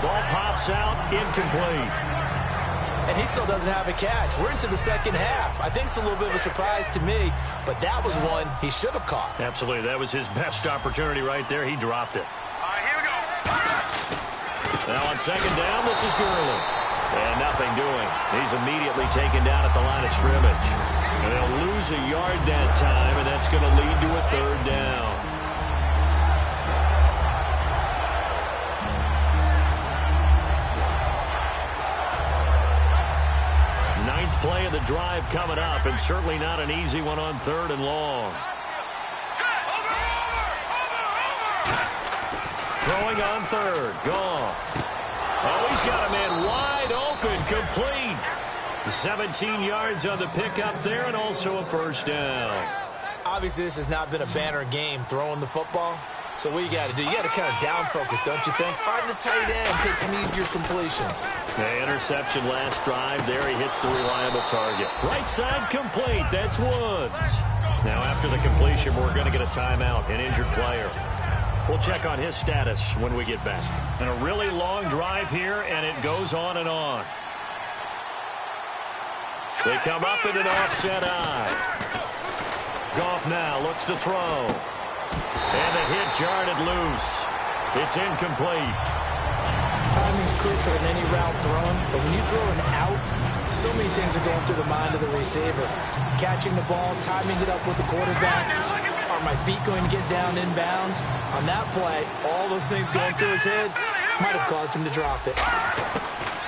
E: Ball pops out, incomplete.
F: And he still doesn't have a catch. We're into the 2nd half. I think it's a little bit of a surprise to me, but that was one he should have caught.
E: Absolutely. That was his best opportunity right there. He dropped it.
A: All right, here we go.
E: Now on 2nd down, this is Gurley. And nothing doing. He's immediately taken down at the line of scrimmage. And they'll lose a yard that time, and that's going to lead to a 3rd down. Play of the drive coming up, and certainly not an easy one on 3rd and long. Throwing on 3rd, Goff. complete. 17 yards on the pickup there and also a first down.
F: Obviously, this has not been a banner game throwing the football. So what you got to do, you got to kind of down focus, don't you think? Find the tight end, take some easier completions.
E: The interception last drive. There he hits the reliable target. Right side complete. That's Woods. Now after the completion, we're going to get a timeout, an injured player. We'll check on his status when we get back. And a really long drive here, and it goes on and on. They come up in an offset eye. Goff now looks to throw. And the hit jarred it loose. It's incomplete.
F: Timing's crucial in any route thrown, but when you throw an out, so many things are going through the mind of the receiver. Catching the ball, timing it up with the quarterback. Are my feet going to get down inbounds? On that play, all those things going through his head might have caused him to drop it.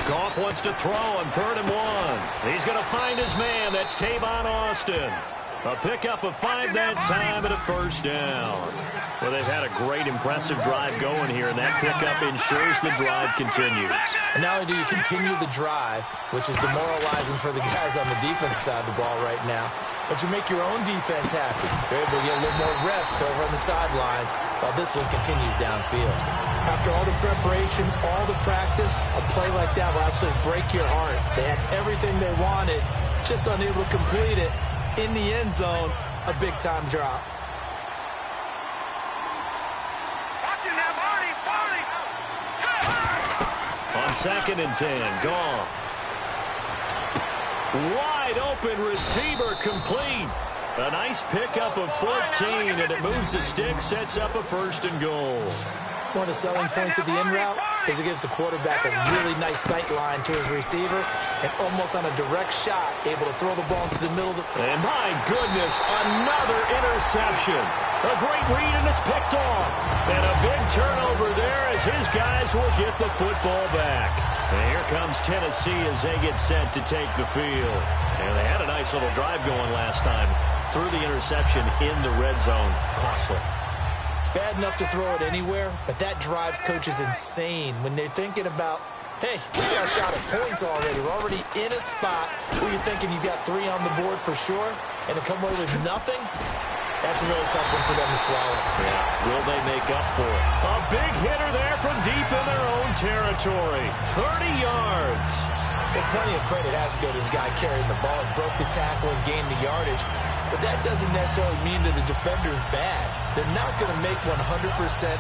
E: Goff wants to throw on 3rd and 1. He's going to find his man. That's Tavon Austin. A pickup of 5 that time and a first down. Well, they've had a great, impressive drive going here, and that pickup ensures the drive continues.
F: And not only do you continue the drive, which is demoralizing for the guys on the defense side of the ball right now, but you make your own defense happy. They're able to get a little more rest over on the sidelines while this one continues downfield. After all the preparation, all the practice, a play like that will absolutely break your heart. They had everything they wanted, just unable to complete it. In the end zone, a big-time drop.
E: On 2nd and 10, Goff. Wide open receiver complete. A nice pickup of 14, and it moves the stick, sets up a 1st and goal.
F: One of the selling points of the in route is it gives the quarterback a really nice sight line to his receiver and almost on a direct shot able to throw the ball into the middle of the...
E: And my goodness, another interception. A great read, and it's picked off. And a big turnover there as his guys will get the football back. And here comes Tennessee as they get set to take the field. And they had a nice little drive going last time. Threw the interception in the red zone. Costly.
F: Bad enough to throw it anywhere, but that drives coaches insane when they're thinking about, hey, we got a shot at points already. We're already in a spot where you're thinking you got 3 on the board for sure, and to come away with nothing, that's a really tough one for them to swallow.
E: Yeah. Will they make up for it? A big hitter there from deep in their own territory. 30 yards.
F: Well, plenty of credit has to go to the guy carrying the ball. He broke the tackle and gained the yardage. But that doesn't necessarily mean that the defender's bad. They're not going to make 100%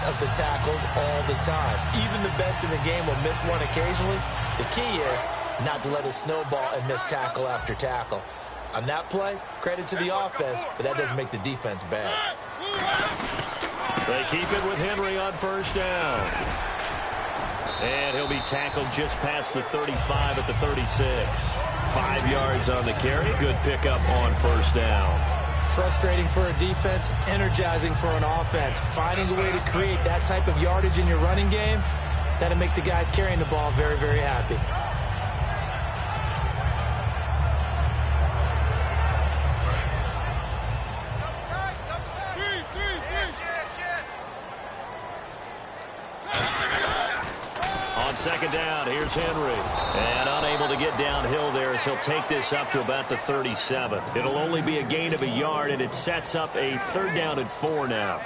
F: of the tackles all the time. Even the best in the game will miss one occasionally. The key is not to let it snowball and miss tackle after tackle. On that play, credit to the offense, but that doesn't make the defense bad.
E: They keep it with Henry on 1st down. And he'll be tackled just past the 35 at the 36. 5 yards on the carry. Good pickup on 1st down.
F: Frustrating for a defense, energizing for an offense. Finding a way to create that type of yardage in your running game, that'll make the guys carrying the ball very, very happy.
E: On 2nd down, here's Henry. And unable to get downhill there as he'll take this up to about the 37. It'll only be a gain of a yard, and it sets up a 3rd down and 4 now.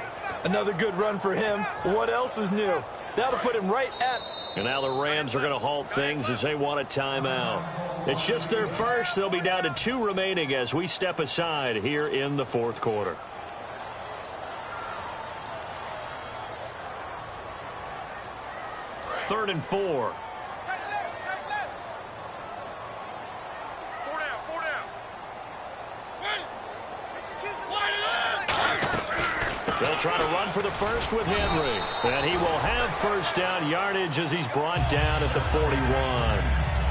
F: Another good run for him. What else is new? That'll put him right at...
E: And now the Rams are going to halt things as they want a timeout. It's just their first. They'll be down to 2 remaining as we step aside here in the 4th quarter. Third and 4. They'll try to run for the first with Henry. And he will have 1st down yardage as he's brought down at the 41.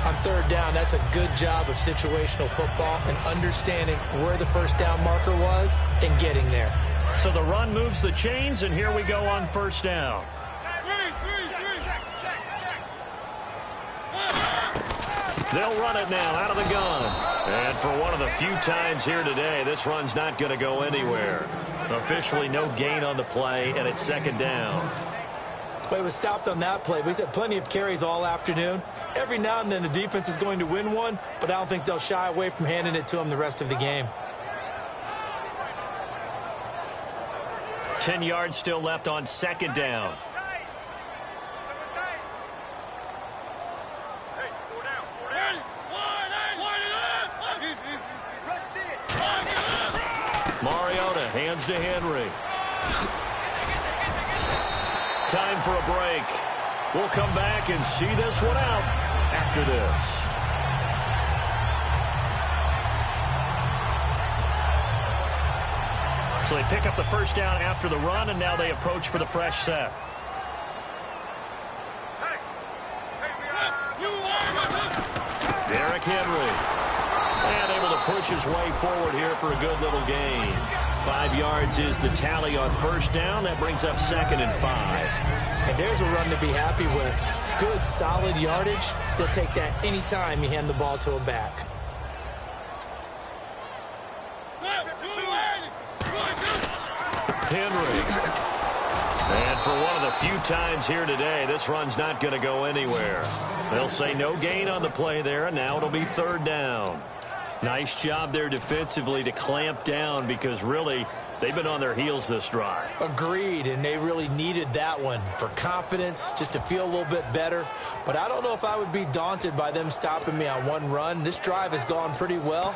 F: On 3rd down, that's a good job of situational football and understanding where the 1st down marker was and getting there.
E: So the run moves the chains, and here we go on 1st down. They'll run it now out of the gun. And for one of the few times here today, this run's not going to go anywhere. Officially no gain on the play, and it's 2nd down.
F: Well, he was stopped on that play, but he's had plenty of carries all afternoon. Every now and then the defense is going to win one, but I don't think they'll shy away from handing it to him the rest of the game.
E: 10 yards still left on second down. Mariota hands to Henry. Time for a break. We'll come back and see this one out after this. So they pick up the first down after the run, and now they approach for the fresh set. Derrick Henry. And able to push his way forward here for a good little gain. 5 yards is the tally on first down. That brings up 2nd and 5.
F: And there's a run to be happy with. Good, solid yardage. They'll take that any time you hand the ball to a back.
E: Henry. And for one of the few times here today, this run's not going to go anywhere. They'll say no gain on the play there, and now it'll be 3rd down. Nice job there defensively to clamp down because really they've been on their heels this drive.
F: Agreed, and they really needed that one for confidence, just to feel a little bit better. But I don't know if I would be daunted by them stopping me on one run. This drive has gone pretty well.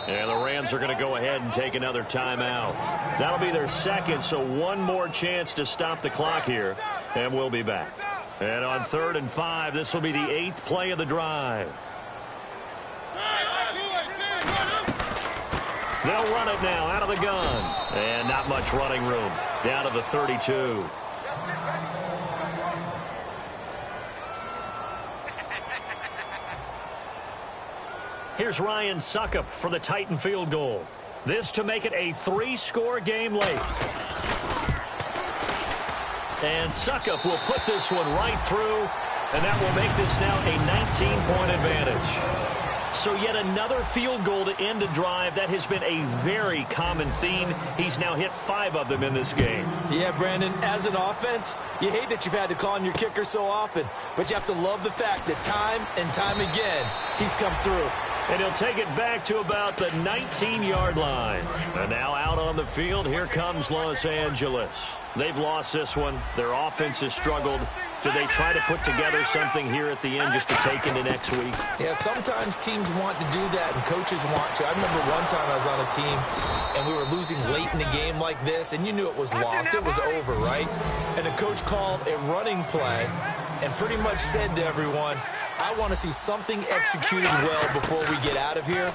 E: And the Rams are going to go ahead and take another timeout. That'll be their second, so one more chance to stop the clock here, and we'll be back. And on 3rd and 5, this will be the 8th play of the drive. They'll run it now out of the gun. And not much running room. Down to the 32. Here's Ryan Suckup for the Titan field goal. This to make it a 3-score game late. And Suckup will put this one right through, and that will make this now a 19-point advantage. So yet another field goal to end a drive. That has been a very common theme. He's now hit 5 of them in this game.
F: Yeah, Brandon, as an offense, you hate that you've had to call on your kicker so often, but you have to love the fact that time and time again, he's come through.
E: And he'll take it back to about the 19-yard line. And now out on the field, here comes Los Angeles. They've lost this one. Their offense has struggled. Do they try to put together something here at the end just to take into next week?
F: Yeah, sometimes teams want to do that and coaches want to. I remember one time I was on a team and we were losing late in the game like this, and you knew it was lost. It was over, right? And the coach called a running play and pretty much said to everyone, I want to see something executed well before we get out of here.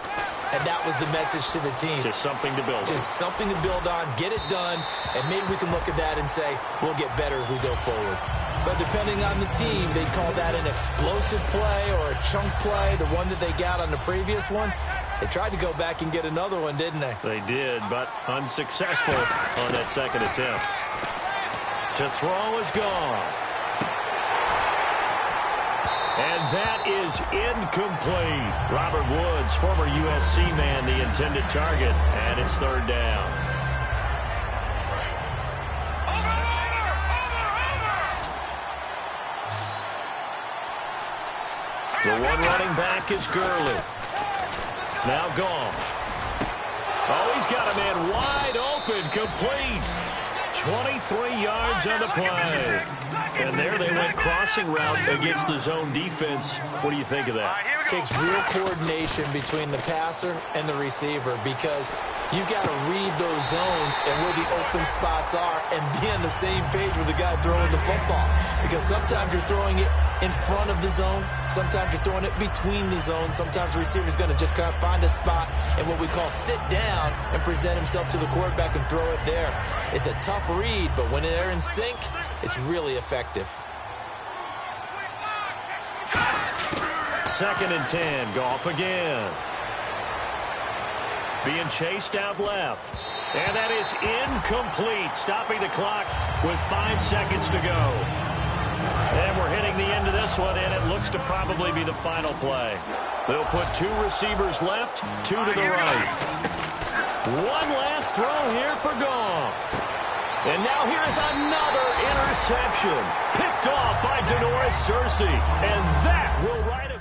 F: And that was the message to the team.
E: Just something to build on.
F: Just something to build on, get it done, and maybe we can look at that and say, we'll get better as we go forward. But depending on the team, they call that an explosive play or a chunk play, the one that they got on the previous one. They tried to go back and get another one, didn't they?
E: They did, but unsuccessful on that second attempt. To throw is gone. And that is incomplete. Robert Woods, former USC man, the intended target, and it's 3rd down. The one running back is Gurley. Now gone. Oh, he's got a man wide open, complete. 23 yards on the play. And there they went crossing route against the zone defense. What do you think of that?
F: Takes real coordination between the passer and the receiver because you've got to read those zones and where the open spots are and be on the same page with the guy throwing the football. Because sometimes you're throwing it in front of the zone. Sometimes you're throwing it between the zones. Sometimes the receiver's going to just kind of find a spot and what we call sit down and present himself to the quarterback and throw it there. It's a tough read, but when they're in sync, it's really effective.
E: 2nd and 10. Goff again. Being chased out left. And that is incomplete. Stopping the clock with 5 seconds to go. And we're hitting the end of this one, and it looks to probably be the final play. They'll put 2 receivers left, 2 to the right. One last throw here for Goff. And now here's another interception. Picked off by Denoris Cersei. And that will write it.